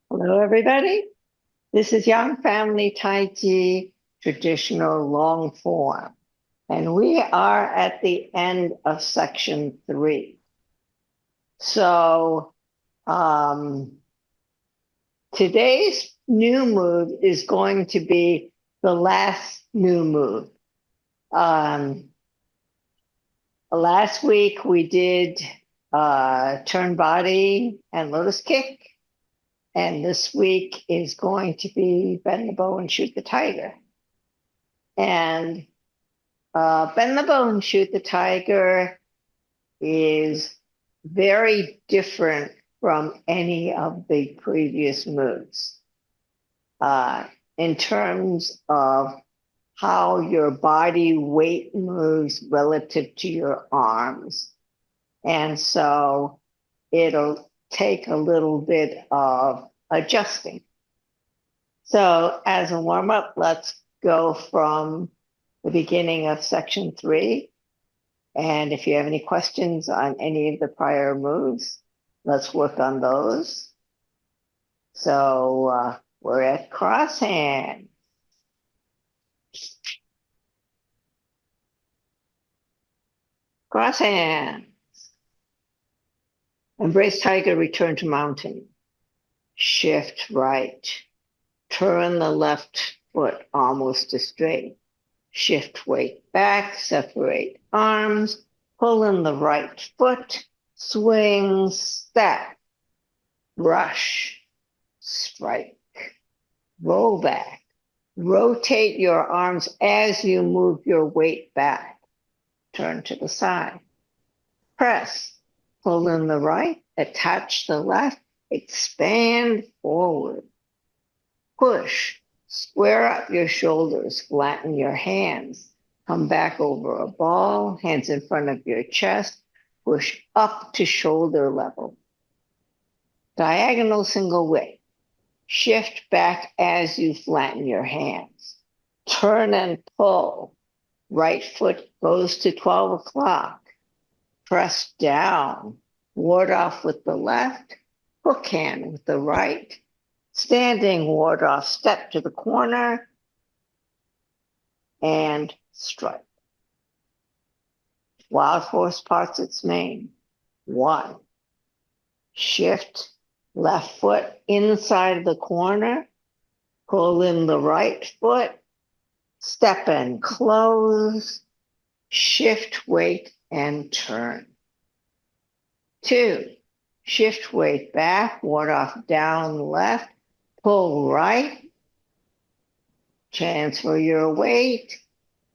Hello, everybody. This is Young Family Tai Chi Traditional Long Form, and we are at the end of section 3. So today's new move is going to be the last new move. Last week we did turn body and lotus kick. And this week is going to be bend the bow and shoot the tiger. And bend the bow and shoot the tiger is very different from any of the previous moves in terms of how your body weight moves relative to your arms. And so it'll take a little bit of adjusting. So as a warm-up, let's go from the beginning of section 3. And if you have any questions on any of the prior moves, let's work on those. So we're at cross hand. Cross hand. Embrace tiger, return to mountain. Shift right. Turn the left foot almost to straight. Shift weight back, separate arms, pull in the right foot, swing, step, brush, strike, roll back. Rotate your arms as you move your weight back. Turn to the side. Press. Pull in the right, attach the left, expand forward. Push. Square up your shoulders, flatten your hands. Come back over a ball, hands in front of your chest. Push up to shoulder level. Diagonal single weight. Shift back as you flatten your hands. Turn and pull. Right foot goes to 12 o'clock. Press down, ward off with the left, hook hand with the right, standing ward off, step to the corner, and strike. Wild horse parts its mane. 1. Shift left foot inside the corner, pull in the right foot, step and close, shift weight, and turn. 2, shift weight back, ward off down left, pull right, transfer your weight,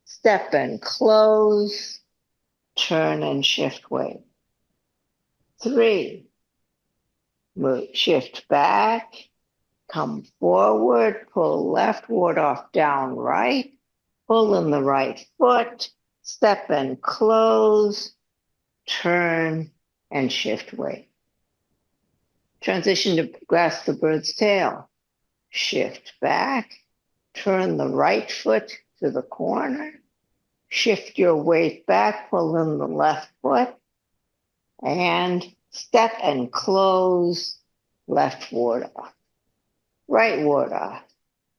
step and close, turn and shift weight. 3, move, shift back, come forward, pull left, ward off down right, pull in the right foot, step and close, turn, and shift weight. Transition to grasp the bird's tail. Shift back, turn the right foot to the corner, shift your weight back, pull in the left foot, and step and close, left ward off. Right ward off.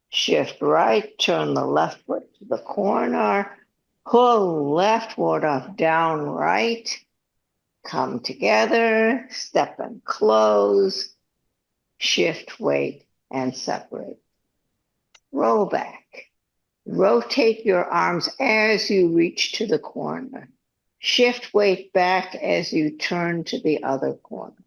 Shift right, turn the left foot to the corner, pull left, ward off down right, come together, step and close, shift weight, and separate. Roll back. Rotate your arms as you reach to the corner. Shift weight back as you turn to the other corner.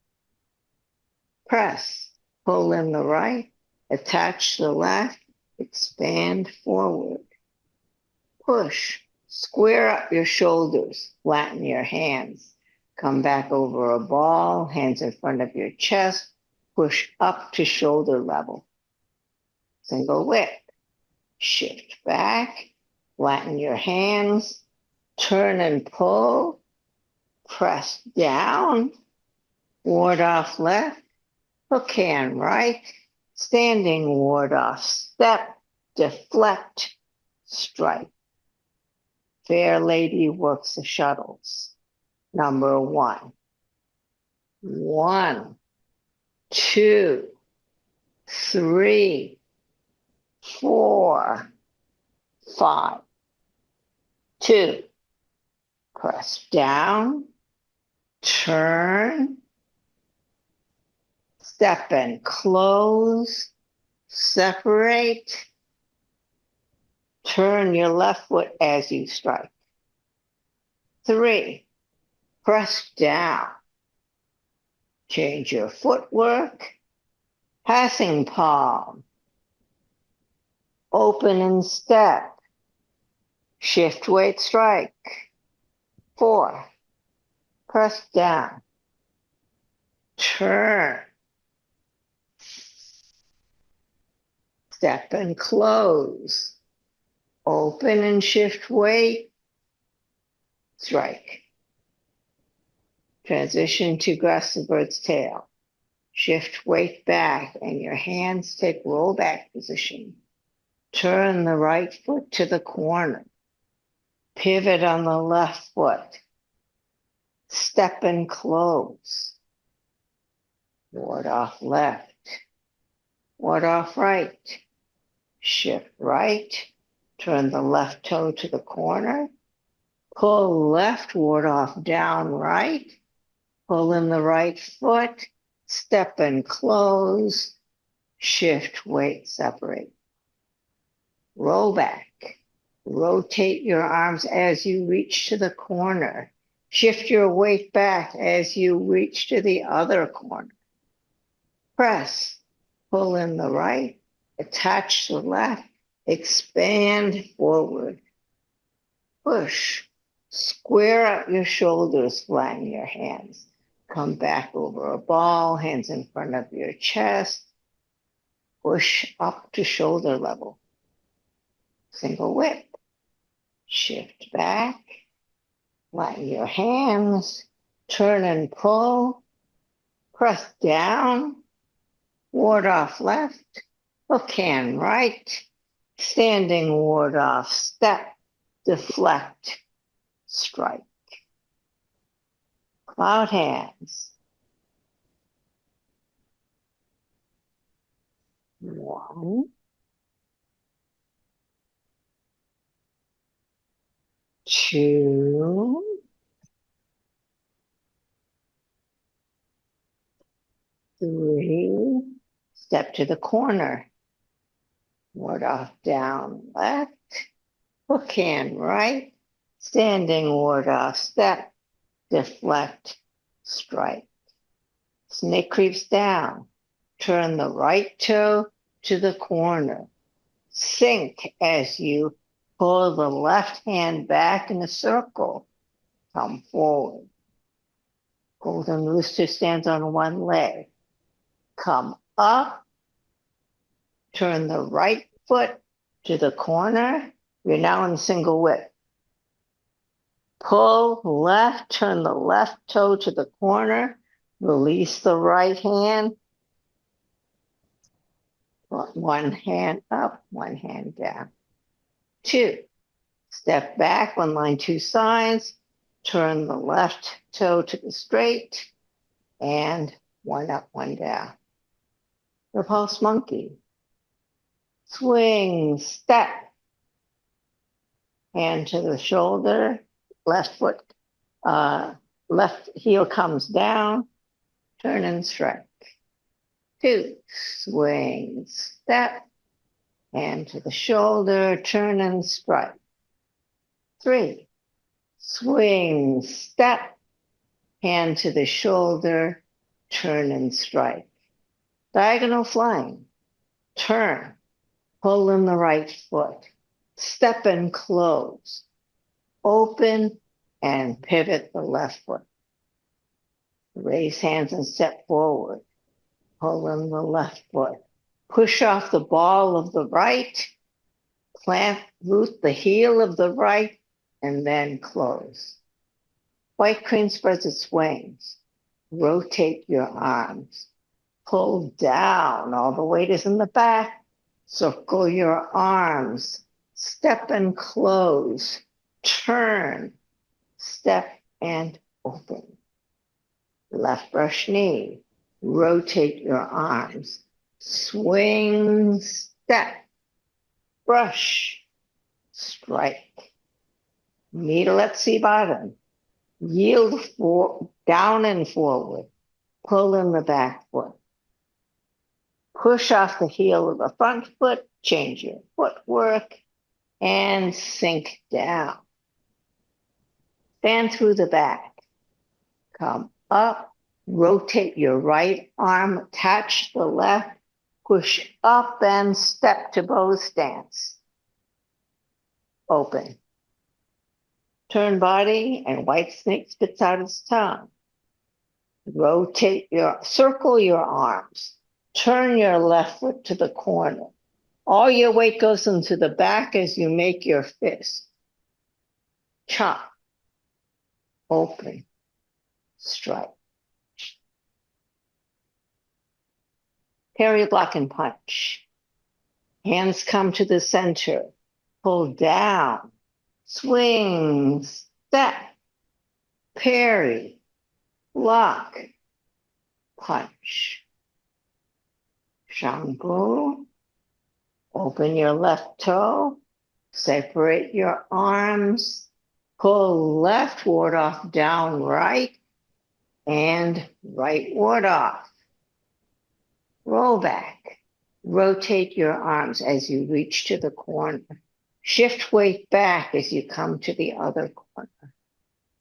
Press. Pull in the right, attach the left, expand forward. Push. Square up your shoulders, flatten your hands. Come back over a ball, hands in front of your chest, push up to shoulder level. Single whip. Shift back, flatten your hands, turn and pull, press down, ward off left, hook hand right, standing ward off, step, deflect, strike. Fair lady works the shuttles. Number 1. 1, 2, 3, 4, 5, 2. Press down, turn, step and close, separate, turn your left foot as you strike. 3, press down, change your footwork, passing palm, open and step, shift weight strike. 4, press down, turn, step and close, open and shift weight, strike. Transition to grasp the bird's tail. Shift weight back and your hands take roll back position. Turn the right foot to the corner. Pivot on the left foot. Step and close. Ward off left. Ward off right. Shift right. Turn the left toe to the corner. Pull left, ward off down right. Pull in the right foot. Step and close. Shift weight separate. Roll back. Rotate your arms as you reach to the corner. Shift your weight back as you reach to the other corner. Press. Pull in the right. Attach the left. Expand forward. Push. Square out your shoulders, flatten your hands. Come back over a ball, hands in front of your chest. Push up to shoulder level. Single whip. Shift back. Flatten your hands. Turn and pull. Press down. Ward off left. Hook hand right. Standing ward off. Step. Deflect. Strike. Cloud hands. 1, 2, 3. Step to the corner. Ward off down left. Hook hand right. Standing ward off step. Deflect. Strike. Snake creeps down. Turn the right toe to the corner. Sink as you pull the left hand back in a circle. Come forward. Golden rooster stands on one leg. Come up. Turn the right foot to the corner. You're now in single whip. Pull left, turn the left toe to the corner. Release the right hand. One hand up, one hand down. 2. Step back, one line, 2 sides. Turn the left toe to the straight. And 1 up, 1 down. Repulse monkey. Swing, step. Hand to the shoulder. Left foot, left heel comes down. Turn and strike. 2. Swing, step. Hand to the shoulder, turn and strike. 3. Swing, step. Hand to the shoulder, turn and strike. Diagonal flying. Turn. Pull in the right foot. Step and close. Open and pivot the left foot. Raise hands and step forward. Pull in the left foot. Push off the ball of the right. Plant, root the heel of the right, and then close. White crane spreads its wings. Rotate your arms. Pull down. All the weight is in the back. Circle your arms. Step and close. Turn. Step and open. Left brush knee. Rotate your arms. swing, step, brush, strike. Needle at sea bottom. Yield down and forward. Pull in the back foot. Push off the heel of the front foot. Change your footwork and sink down. Stand through the back. Come up. Rotate your right arm. Attach the left. Push up and step to bow stance. Open. Turn body and white snake spits out its tongue. Circle your arms. Turn your left foot to the corner. All your weight goes into the back as you make your fist. Chop. Open. Strike. Parry, block, and punch. Hands come to the center. Pull down. Swing. Step. Parry. Block. Punch. Chengfu. Open your left toe. Separate your arms. Pull left ward off, down right, and right ward off. Roll back. Rotate your arms as you reach to the corner. Shift weight back as you come to the other corner.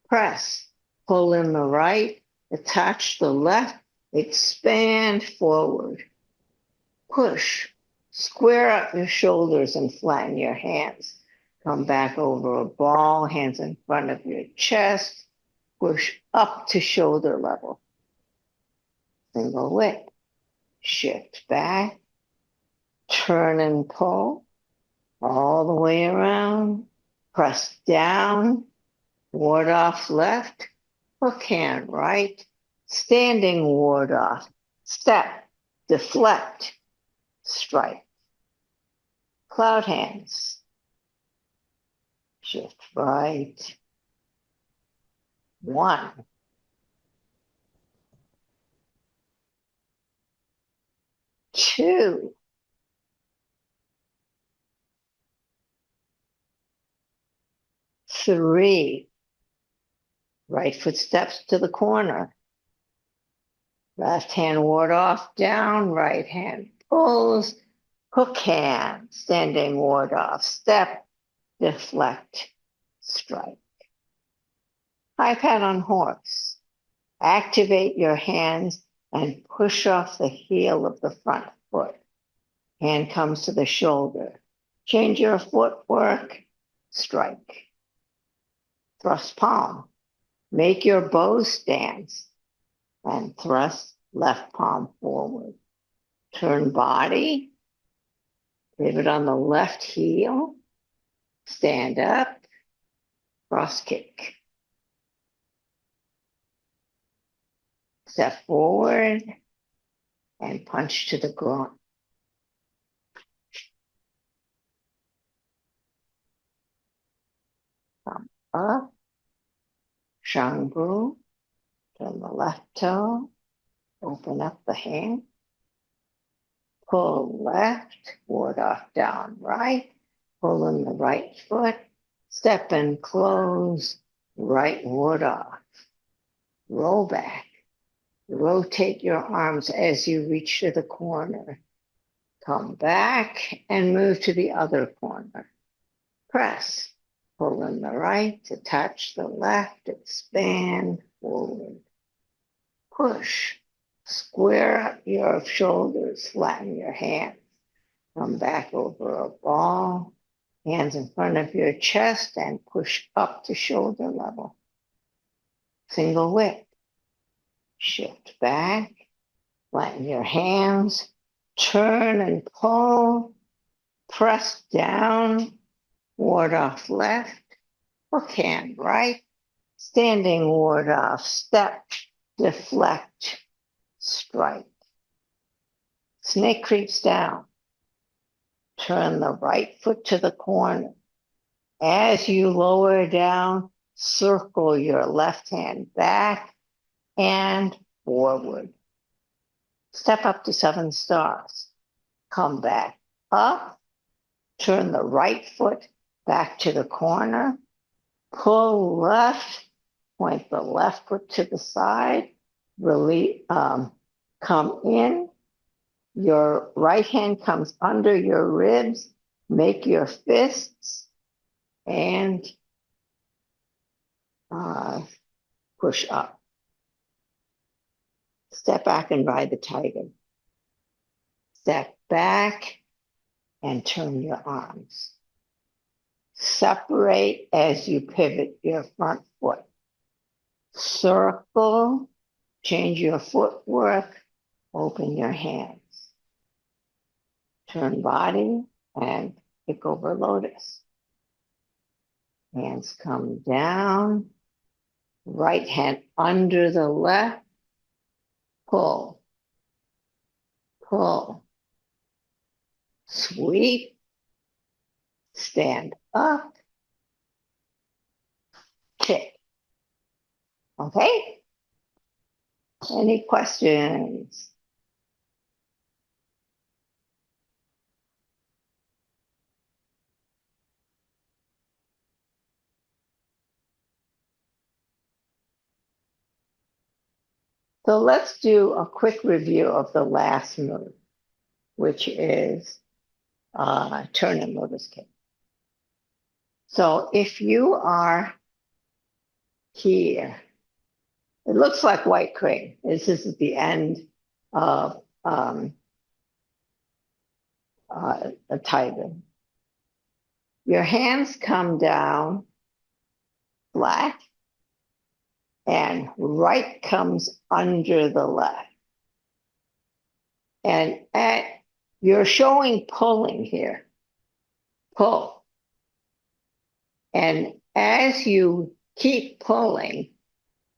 Press. Pull in the right. Attach the left. Expand forward. Push. Square up your shoulders and flatten your hands. Come back over a ball, hands in front of your chest. Push up to shoulder level. Single whip. Shift back. Turn and pull. All the way around. Press down. Ward off left. Hook hand right. Standing ward off. Step. Deflect. Strike. Cloud hands. Shift right. 1. 2. 3. Right foot steps to the corner. Left hand ward off, down. Right hand pulls. Hook hand. Standing ward off. Step. Deflect. Strike. High pat on horse. Activate your hands and push off the heel of the front foot. Hand comes to the shoulder. Change your footwork. Strike. Thrust palm. Make your bow stance and thrust left palm forward. Turn body. Pivot on the left heel. Stand up. Cross kick. Step forward and punch to the groin. Come up. Chengfu. Turn the left toe. Open up the hand. Pull left. Ward off, down right. Pull in the right foot. Step and close. Right ward off. Roll back. Rotate your arms as you reach to the corner. Come back and move to the other corner. Press. Pull in the right, attach the left, expand forward. Push. Square up your shoulders, flatten your hands. Come back over a ball. Hands in front of your chest and push up to shoulder level. Single whip. Shift back. Flatten your hands. Turn and pull. Press down. Ward off left. Hook hand right. Standing ward off. Step. Deflect. Strike. Snake creeps down. Turn the right foot to the corner. As you lower down, circle your left hand back and forward. Step up to 7 stars. come back up, turn the right foot back to the corner, pull left, point the left foot to the side, really come in. Your right hand comes under your ribs, make your fists, and push up. Step back and ride the tiger. Step back and turn your arms. Separate as you pivot your front foot. Circle, change your footwork, open your hands. Turn body and kick over lotus. Hands come down. Right hand under the left. Pull. Pull. Sweep. Stand up. Kick. Okay? Any questions? So let's do a quick review of the last move, which is turn and lotus kick. So if you are here, it looks like white crane. This is the end of a tiger. Your hands come down flat, and right comes under the left. And you're showing pulling here. Pull. And as you keep pulling,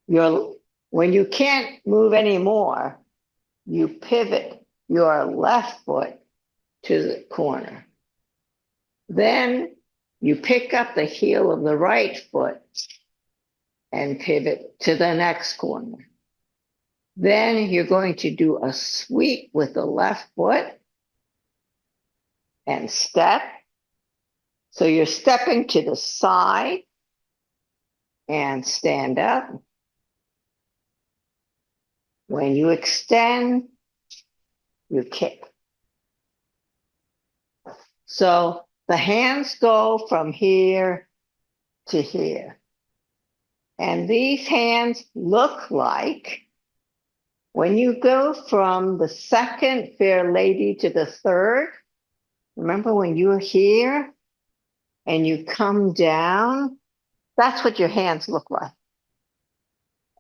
when you can't move anymore, you pivot your left foot to the corner. Then you pick up the heel of the right foot and pivot to the next corner. Then you're going to do a sweep with the left foot and step. So you're stepping to the side and stand up. When you extend, you kick. So the hands go from here to here. And these hands look like when you go from the second fair lady to the third, remember when you were here and you come down, that's what your hands look like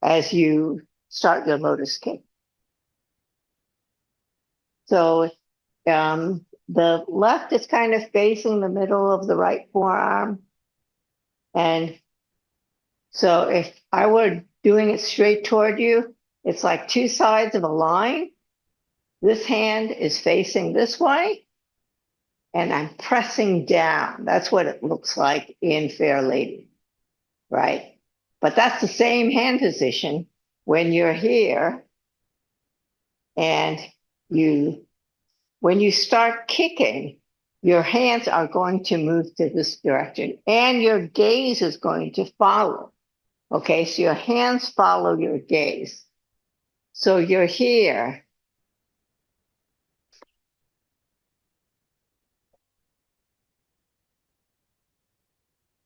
as you start your lotus kick. So the left is kind of facing the middle of the right forearm. And so if I were doing it straight toward you, it's like two sides of a line. This hand is facing this way, and I'm pressing down. That's what it looks like in Fair Lady, right? But that's the same hand position when you're here, and when you start kicking, your hands are going to move to this direction, and your gaze is going to follow. Okay, so your hands follow your gaze. So you're here.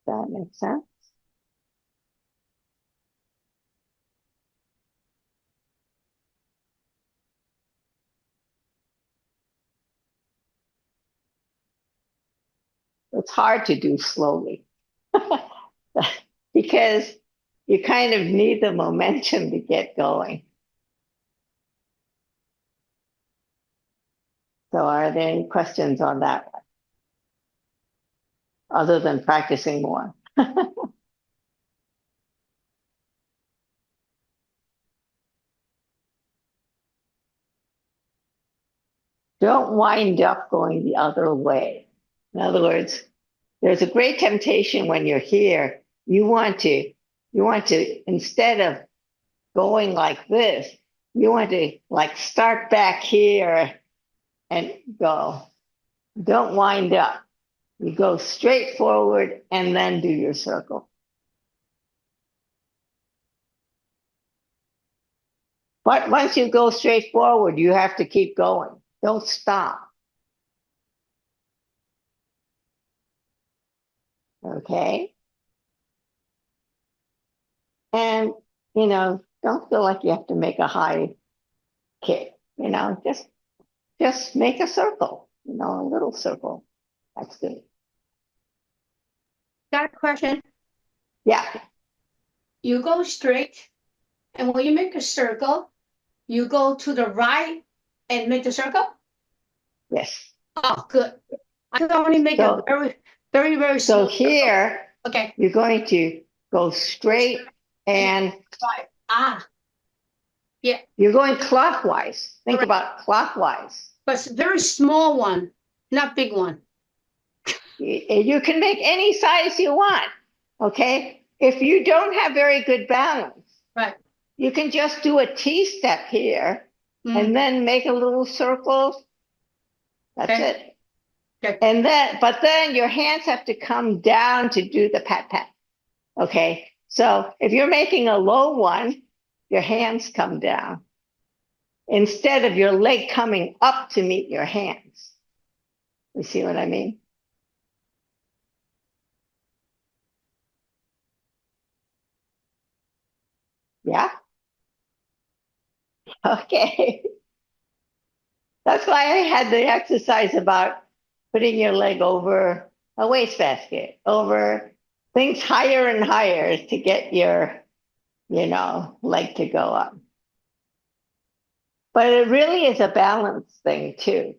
That makes sense? It's hard to do slowly because you kind of need the momentum to get going. So are there any questions on that one? Other than practicing more? Don't wind up going the other way. In other words, there's a great temptation when you're here. You want to, instead of going like this, you want to like start back here and go. Don't wind up. You go straight forward and then do your circle. But once you go straight forward, you have to keep going. Don't stop. Okay? And, don't feel like you have to make a high kick. Just make a circle, a little circle. That's good. Got a question. Yeah. You go straight, and when you make a circle, you go to the right and make the circle? Yes. Oh, good. I can only make a very, very, very So small here, circle. Okay. You're going to go straight and right. Yeah. You're going clockwise. Think about clockwise. But it's a very small one, not big one. You can make any size you want. Okay. If you don't have very good balance, right, you can just do a T step here and then make a little circle. That's it. Okay. And then your hands have to come down to do the pat pat. Okay. So if you're making a low one, your hands come down instead of your leg coming up to meet your hands. You see what I mean? Yeah? Okay. That's why I had the exercise about putting your leg over a wastebasket, over things higher and higher to get your, leg to go up. But it really is a balance thing too,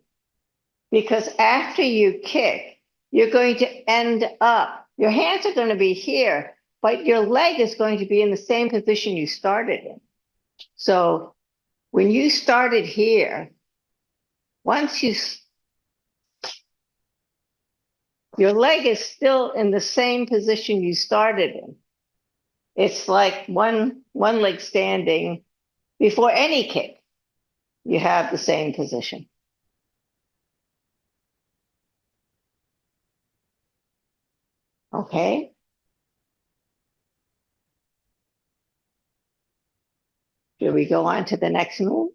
because after you kick, you're going to end up, your hands are going to be here, but your leg is going to be in the same position you started in. So when you started here, your leg is still in the same position you started in. It's like one leg standing before any kick. You have the same position. Okay. Should we go on to the next move?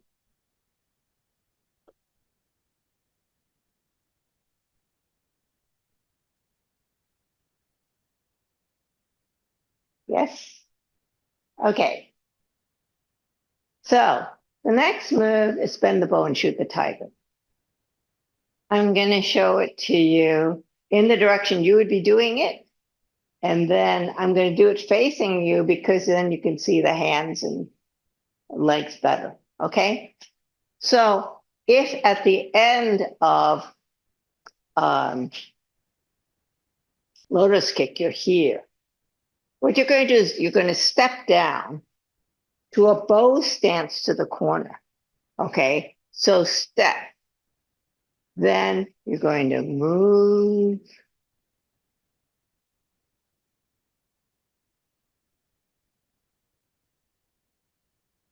Yes. Okay. So the next move is bend the bow and shoot the tiger. I'm going to show it to you in the direction you would be doing it. And then I'm going to do it facing you because then you can see the hands and legs better. Okay. So if at the end of lotus kick, you're here, what you're going to do is you're going to step down to a bow stance to the corner. Okay. So step. Then you're going to move.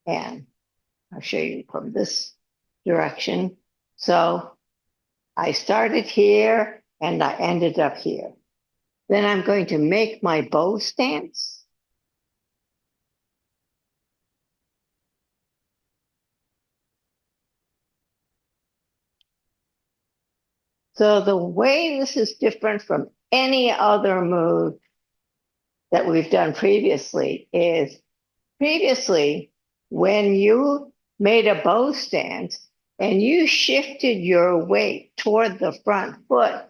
And I'll show you from this direction. So I started here and I ended up here. Then I'm going to make my bow stance. So the way this is different from any other move that we've done previously is when you made a bow stance and you shifted your weight toward the front foot,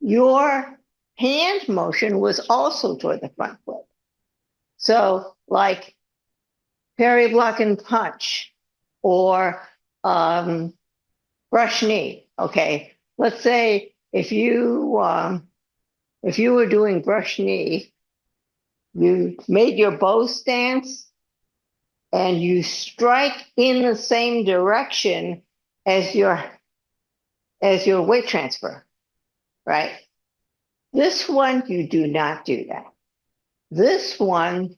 your hand motion was also toward the front foot. So like parry, block, and punch, or brush knee. Okay, let's say if you were doing brush knee, you made your bow stance and you strike in the same direction as your weight transfer, right? This one, you do not do that. This one,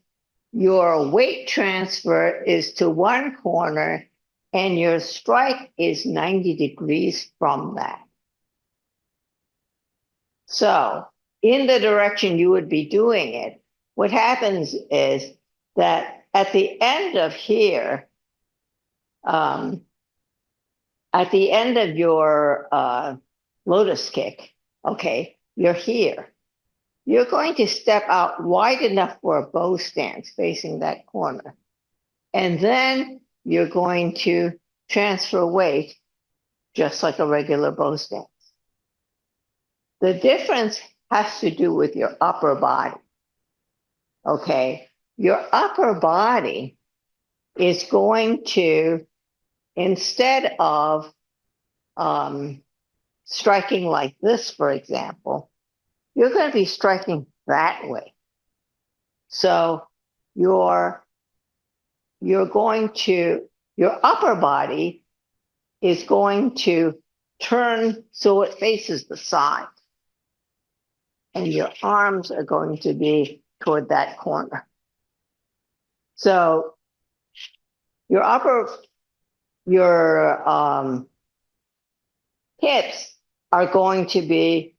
your weight transfer is to one corner and your strike is 90 degrees from that. So in the direction you would be doing it, what happens is that at the end of here, at the end of your lotus kick, okay, you're here. You're going to step out wide enough for a bow stance facing that corner. And then you're going to transfer weight just like a regular bow stance. The difference has to do with your upper body. Okay, your upper body is going to, instead of striking like this, for example, you're going to be striking that way. So your upper body is going to turn so it faces the side. And your arms are going to be toward that corner. So your hips are going to be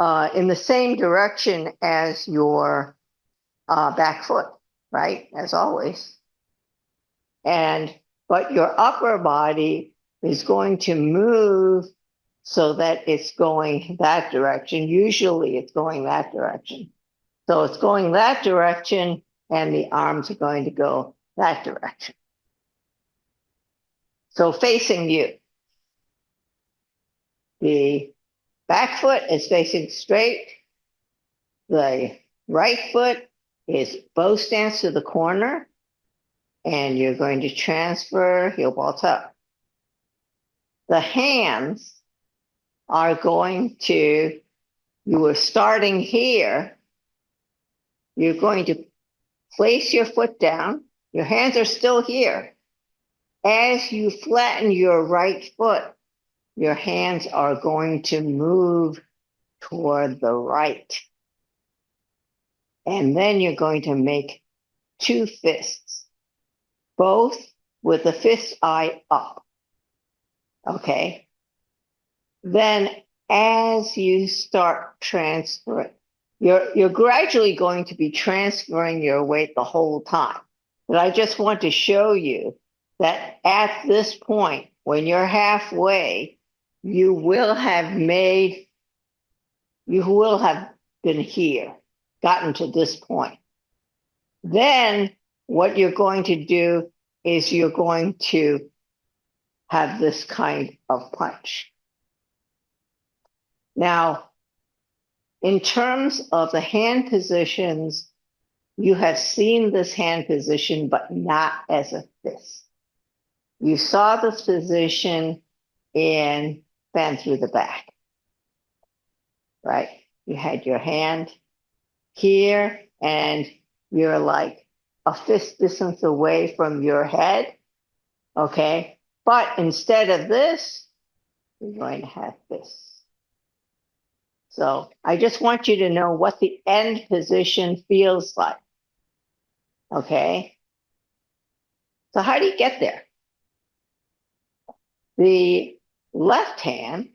in the same direction as your back foot, right? As always. But your upper body is going to move so that it's going that direction. Usually it's going that direction. So it's going that direction, and the arms are going to go that direction. So facing you. The back foot is facing straight. The right foot is bow stance to the corner, and you're going to transfer heel ball tuck. The hands are going to, you are starting here. You're going to place your foot down. Your hands are still here. As you flatten your right foot, your hands are going to move toward the right. And then you're going to make two fists, both with the fist eye up. Okay? Then as you start transferring, you're gradually going to be transferring your weight the whole time. But I just want to show you that at this point, when you're halfway, you will have been here, gotten to this point. Then what you're going to do is you're going to have this kind of punch. Now, in terms of the hand positions, you have seen this hand position, but not as a fist. You saw this position in Bend Through the Back, right? You had your hand here, and you're like a fist distance away from your head, okay? But instead of this, you're going to have this. So I just want you to know what the end position feels like, okay? So how do you get there? The left hand,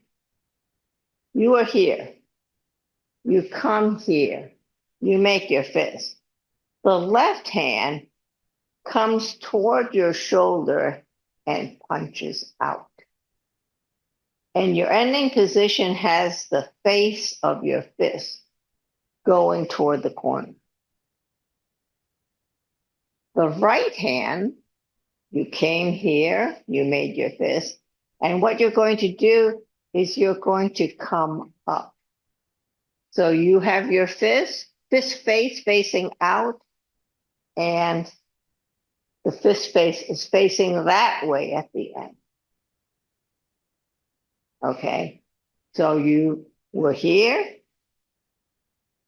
you are here. You come here. You make your fist. The left hand comes toward your shoulder and punches out. And your ending position has the face of your fist going toward the corner. The right hand, you came here, you made your fist, and what you're going to do is you're going to come up. So you have your fist face facing out, and the fist face is facing that way at the end. Okay, so you were here,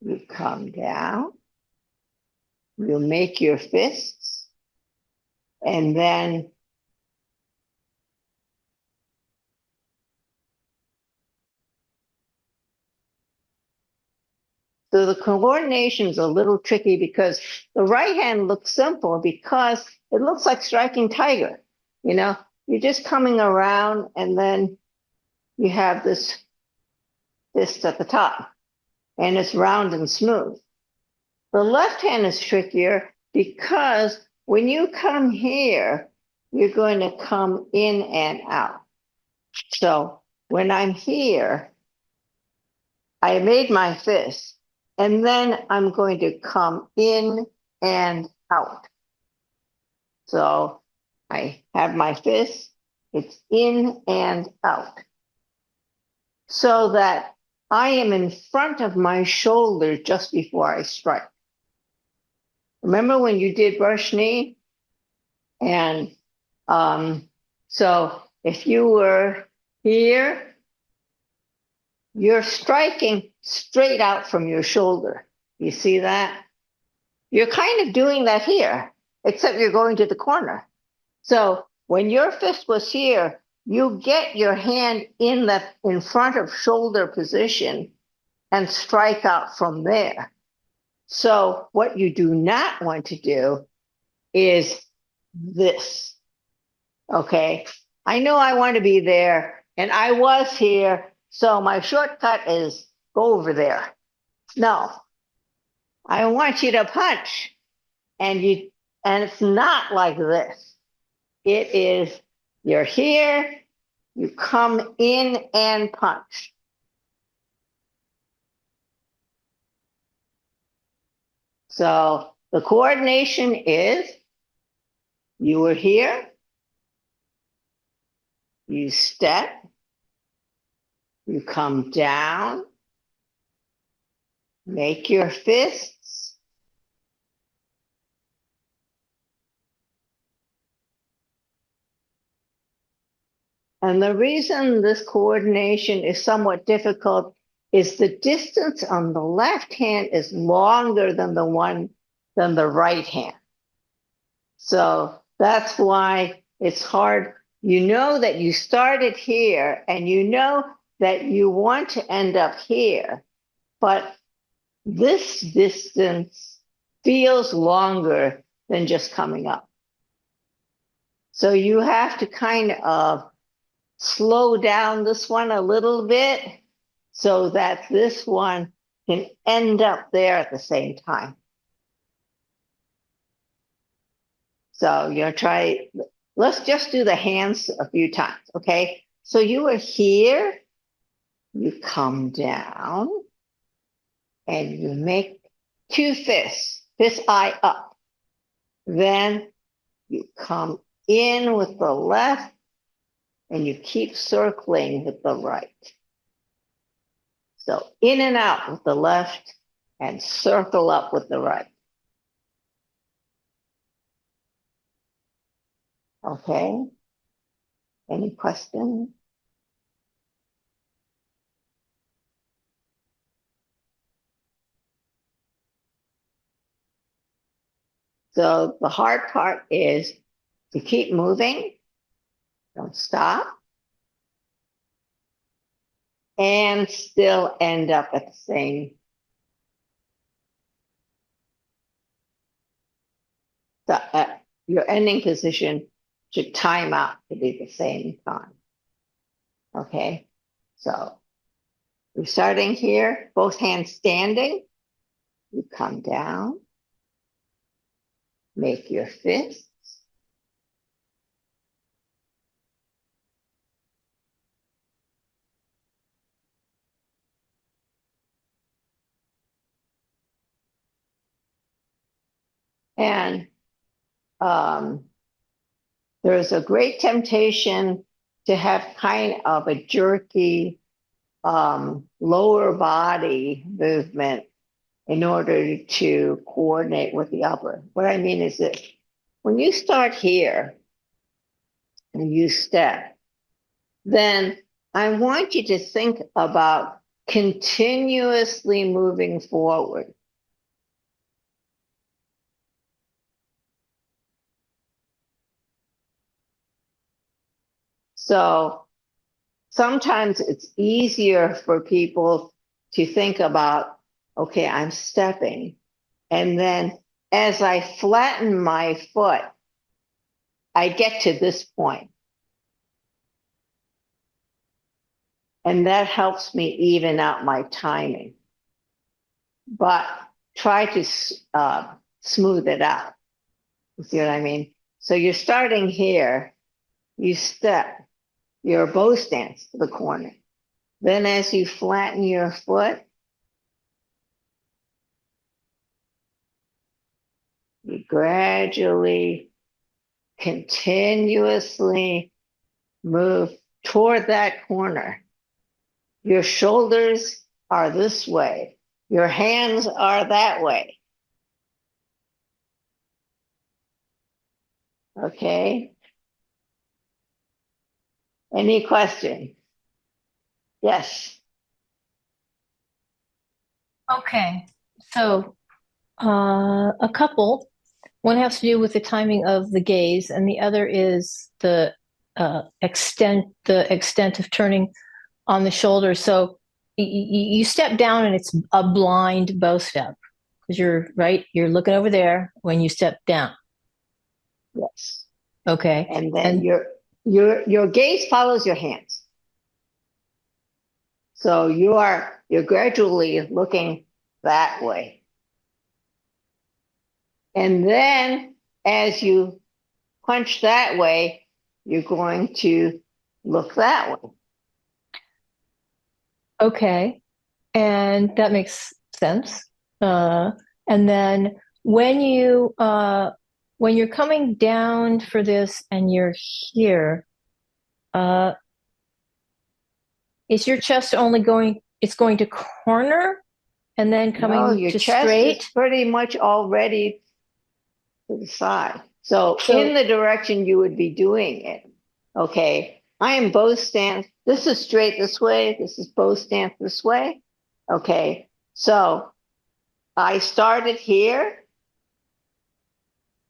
you come down, you make your fists, and then so the coordination is a little tricky because the right hand looks simple because it looks like striking tiger. You know, you're just coming around and then you have this fist at the top, and it's round and smooth. The left hand is trickier because when you come here, you're going to come in and out. So when I'm here, I made my fist, and then I'm going to come in and out. So I have my fist, it's in and out. So that I am in front of my shoulder just before I strike. Remember when you did brush knee? And so if you were here, you're striking straight out from your shoulder. You see that? You're kind of doing that here, except you're going to the corner. So when your fist was here, you get your hand in front of shoulder position and strike out from there. So what you do not want to do is this. Okay, I know I want to be there, and I was here, so my shortcut is go over there. No, I want you to punch, and it's not like this. It is, you're here, you come in and punch. So the coordination is, you were here, you step, you come down, make your fists, and the reason this coordination is somewhat difficult is the distance on the left hand is longer than the right hand. So that's why it's hard. You know that you started here and you know that you want to end up here, but this distance feels longer than just coming up. So you have to kind of slow down this one a little bit so that this one can end up there at the same time. So you're try, let's just do the hands a few times, okay? So you are here, you come down, and you make two fists, fist eye up. Then you come in with the left, and you keep circling with the right. So in and out with the left, and circle up with the right. Okay? Any questions? So the hard part is to keep moving, don't stop, and still end up at the same. Your ending position should time out to be the same time. Okay, so we're starting here, both hands standing. You come down, make your fists. And there's a great temptation to have kind of a jerky lower body movement in order to coordinate with the upper. What I mean is that when you start here and you step, then I want you to think about continuously moving forward. So sometimes it's easier for people to think about, okay, I'm stepping. And then as I flatten my foot, I get to this point. and that helps me even out my timing. But try to smooth it out. You see what I mean? So you're starting here, you step, your bow stance to the corner. Then as you flatten your foot, you gradually, continuously move toward that corner. Your shoulders are this way. Your hands are that way. Okay? Any question? Yes. Okay. So a couple. One has to do with the timing of the gaze, and the other is the extent of turning on the shoulder. So you step down, and it's a blind bow step because you're right. You're looking over there when you step down. Yes. Okay. And then your gaze follows your hands. So you're gradually looking that way. And then as you punch that way, you're going to look that way. Okay. And that makes sense. And then when you're coming down for this and you're here, is your chest only going, it's going to corner and then coming your to chest straight? is pretty much already to the side. So in the direction you would be doing it. Okay. I am bow stance. This is straight this way. This is bow stance this way. Okay. So I started here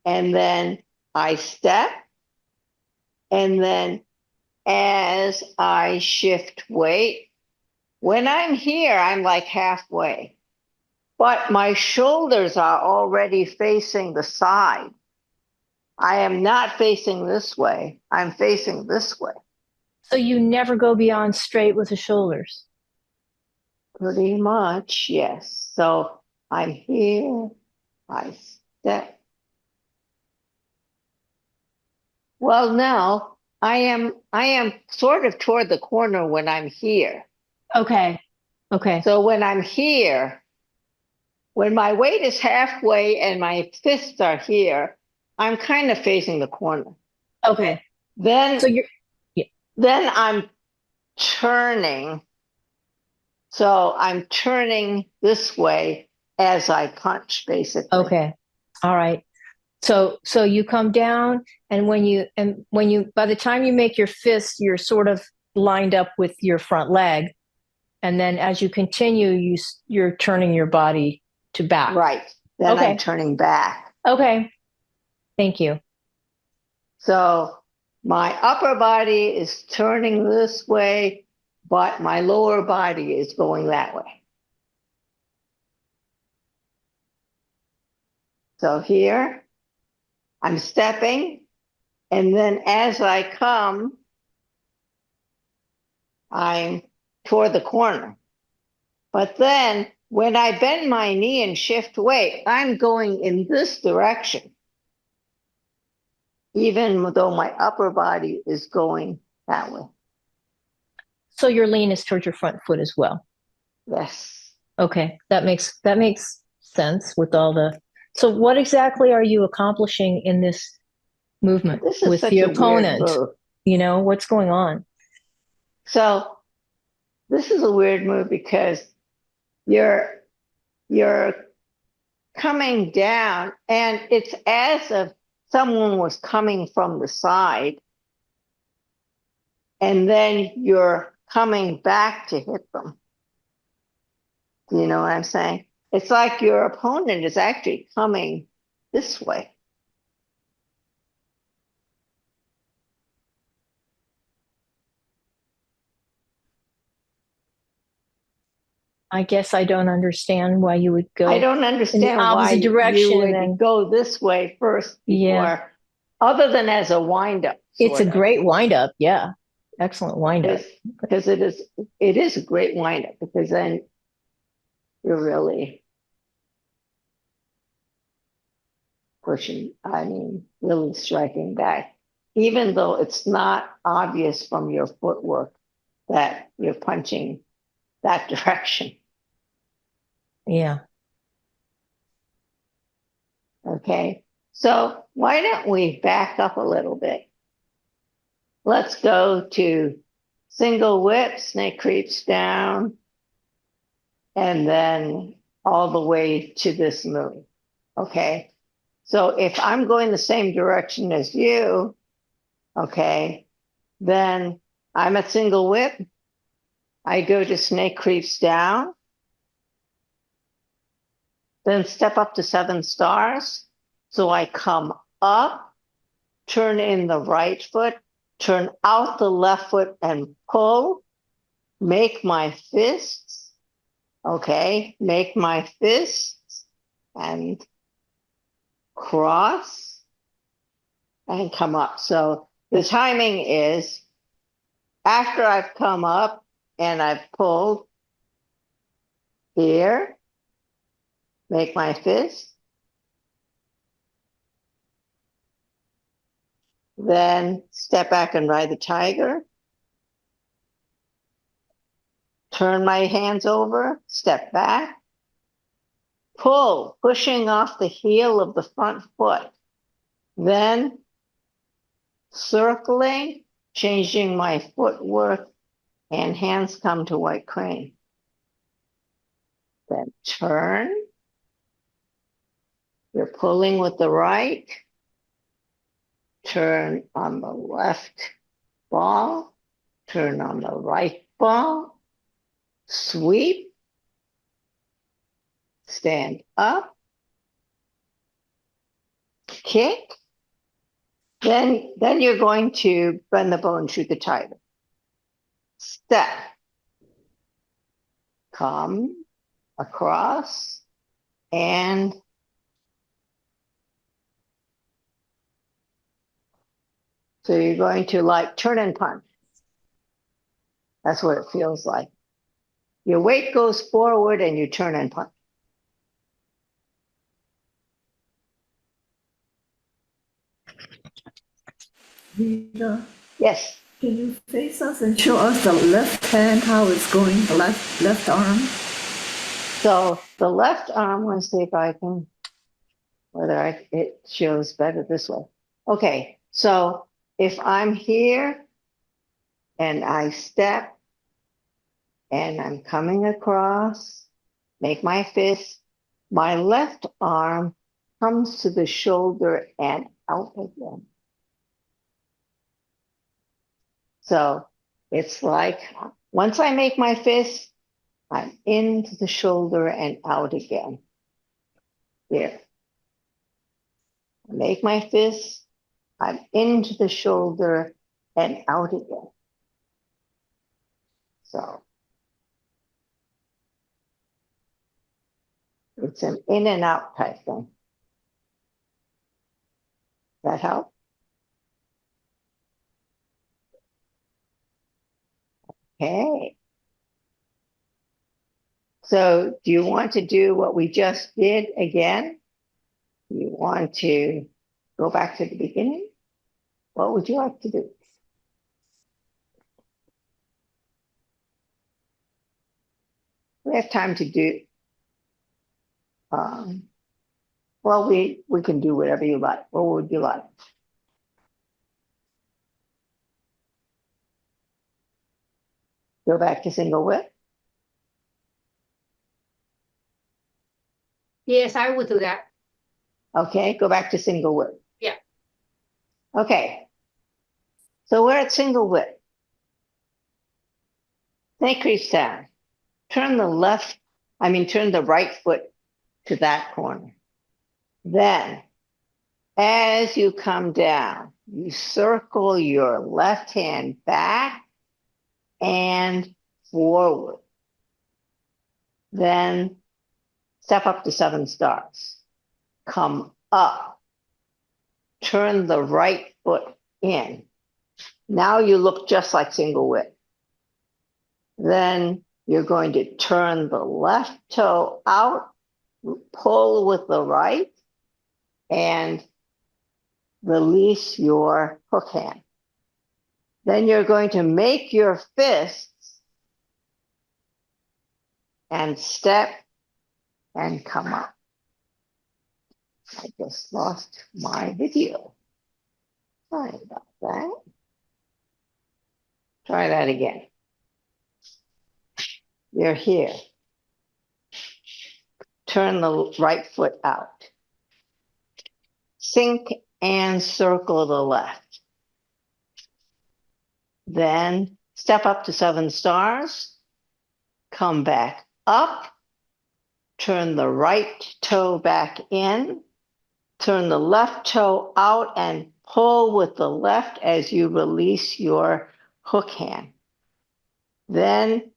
and then I step. And then as I shift weight, when I'm here, I'm like halfway. But my shoulders are already facing the side. I am not facing this way. I'm facing this way. So you never go beyond straight with the shoulders. Pretty much, yes. So I'm here, I step. Well, no, I am sort of toward the corner when I'm here. Okay. Okay. So when I'm here, when my weight is halfway and my fists are here, I'm kind of facing the corner. Okay. Then, So then I'm turning. So I'm turning this way as I punch, basically. okay. All right. So you come down, and when you by the time you make your fist, you're sort of lined up with your front leg, and then as you continue, you're turning your body to back. Right. Then Okay. I'm turning back. Okay. Thank you. So my upper body is turning this way, but my lower body is going that way. So here, I'm stepping, and then as I come, I'm toward the corner. But then when I bend my knee and shift weight, I'm going in this direction, even though my upper body is going that way. So your lean is towards your front foot as well. Yes. Okay, that makes sense with all the. So what exactly are you accomplishing in this movement This is with such the a weird opponent? move. You know, what's going on? So this is a weird move because you're coming down, and it's as if someone was coming from the side, and then you're coming back to hit them. Do you know what I'm saying? It's like your opponent is actually coming this way. I guess I don't understand why you would go I don't in the understand why opposite you direction and would then go this way first before, Yeah. other than as a wind-up. It's a great wind up. Yeah. Excellent windup. Because it is a great windup, because then you're really pushing, really striking back, even though it's not obvious from your footwork that you're punching that direction. Yeah. Okay, so why don't we back up a little bit? Let's go to single whip, snake creeps down, and then all the way to this move. Okay, so if I'm going the same direction as you, okay, then I'm at single whip. I go to snake creeps down, then step up to 7 stars. So I come up, turn in the right foot, turn out the left foot and pull, make my fists, okay, make my fists and cross and come up. So the timing is after I've come up and I've pulled here, make my fist, then step back and ride the tiger, turn my hands over, step back, pull, pushing off the heel of the front foot, then circling, changing my footwork, and hands come to white crane. Then turn, you're pulling with the right, turn on the left ball, turn on the right ball, sweep, stand up, kick, then you're going to bend the bow and shoot the tiger. Step, come across, and so you're going to like turn and punch. That's what it feels like. Your weight goes forward and you turn and punch. Rita, Yes. can you face us and show us the left hand, how it's going, the left arm? So the left arm, let's see if I can, it shows better this way. Okay, so if I'm here and I step and I'm coming across, make my fist, my left arm comes to the shoulder and out again. So it's like once I make my fist, I'm into the shoulder and out again. Here. I make my fist, I'm into the shoulder and out again. So it's an in and out type thing. That help? Okay. So do you want to do what we just did again? Do you want to go back to the beginning? What would you like to do? We have time to do, well, we can do whatever you like. What would you like? Go back to single whip? Yes, I would do that. Okay, go back to single whip. Yeah. Okay. So we're at single whip. Snake creeps down. Turn the right foot to that corner. Then, as you come down, you circle your left hand back and forward. Then step up to 7 stars. Come up. Turn the right foot in. Now you look just like single whip. Then you're going to turn the left toe out, pull with the right, and release your hook hand. Then you're going to make your fists and step and come up. I just lost my video. Sorry about that. Try that again. You're here. Turn the right foot out. Sink and circle the left. Then step up to 7 stars. Come back up. Turn the right toe back in. Turn the left toe out and pull with the left as you release your hook hand. Then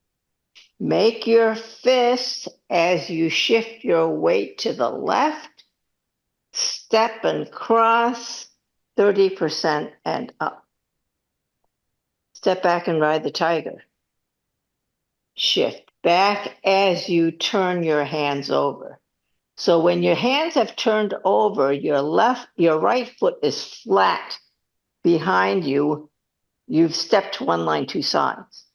make your fist as you shift your weight to the left. Step and cross 30% and up. Step back and ride the tiger. Shift back as you turn your hands over. So when your hands have turned over, your right foot is flat behind you. You've stepped 1 line, 2 sides.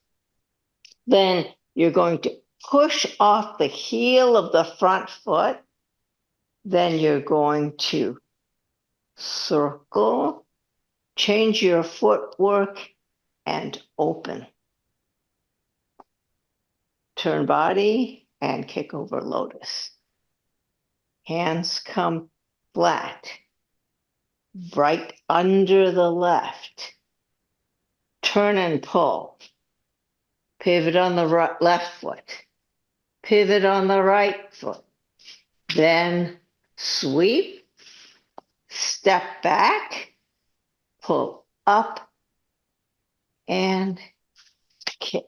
Then you're going to push off the heel of the front foot. Then you're going to circle, change your footwork, and open. Turn body and kick over lotus. Hands come flat, right under the left. Turn and pull. Pivot on the left foot. Pivot on the right foot. Then sweep, step back, pull up, and kick.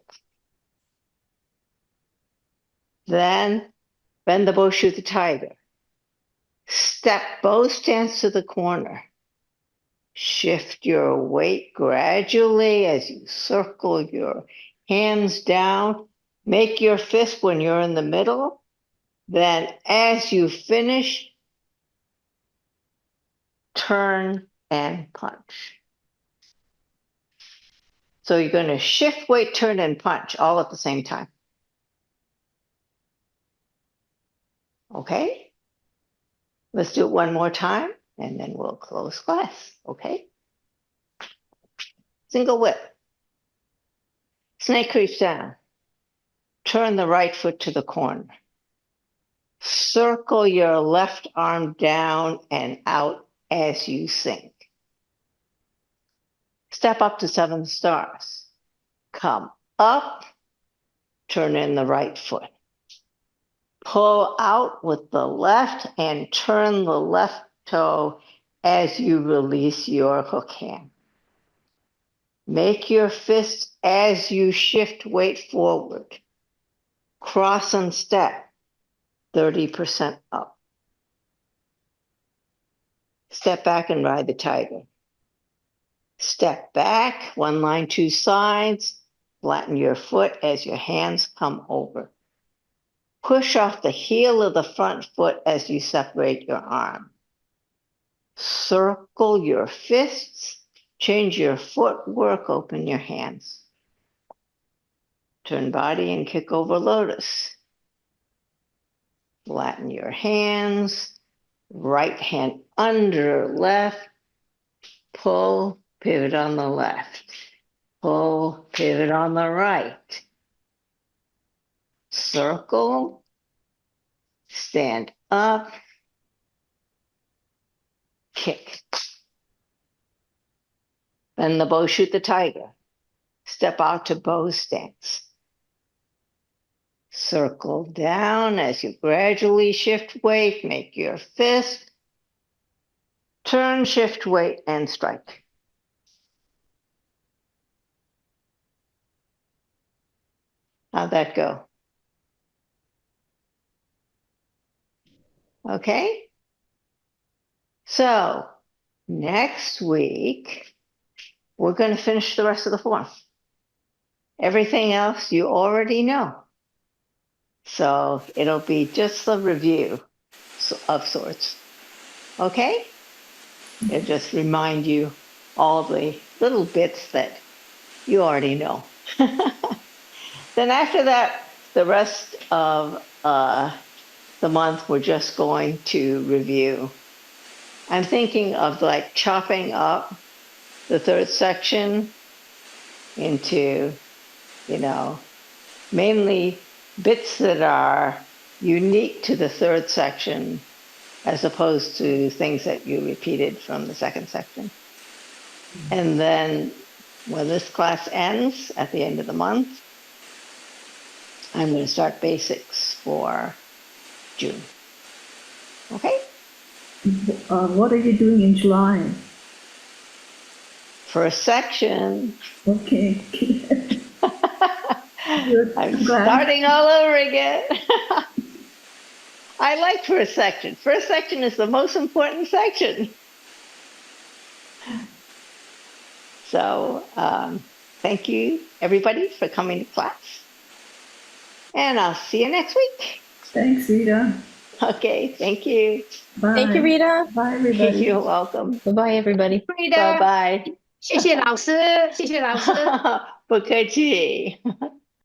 Then bend the bow, shoot the tiger. Step bow stance to the corner. Shift your weight gradually as you circle your hands down. Make your fist when you're in the middle. Then as you finish, turn and punch. So you're going to shift weight, turn, and punch all at the same time. Okay? Let's do it one more time, and then we'll close class. Okay? Single whip. Snake creeps down. Turn the right foot to the corner. Circle your left arm down and out as you sink. Step up to 7 stars. Come up, turn in the right foot. Pull out with the left and turn the left toe as you release your hook hand. Make your fist as you shift weight forward. Cross and step 30% up. Step back and ride the tiger. Step back, 1 line, 2 sides. Flatten your foot as your hands come over. Push off the heel of the front foot as you separate your arm. Circle your fists. Change your footwork. Open your hands. Turn body and kick over lotus. Flatten your hands. Right hand under left. Pull, pivot on the left. Pull, pivot on the right. Circle. Stand up. Kick. Bend the bow, shoot the tiger. Step out to bow stance. Circle down as you gradually shift weight. Make your fist. Turn, shift weight, and strike. How'd that go? Okay. So next week, we're going to finish the rest of the form. Everything else you already know. So it'll be just a review of sorts. Okay? It'll just remind you all the little bits that you already know. Then after that, the rest of the month, we're just going to review. I'm thinking of like chopping up the third section into, mainly bits that are unique to the third section as opposed to things that you repeated from the second section. And then when this class ends at the end of the month, I'm going to start basics for June. Okay? What are you doing in July? First section. Okay. Good. I'm glad. starting all over again. I like first section. First section is the most important section. So thank you, everybody, for coming to class. And I'll see you next week. Thanks, Rita. Okay, thank you. Bye. Thank you, Rita. Bye, everybody. You're welcome. Bye-bye, everybody. Rita， Bye-bye. 谢谢老师，谢谢老师。不客气。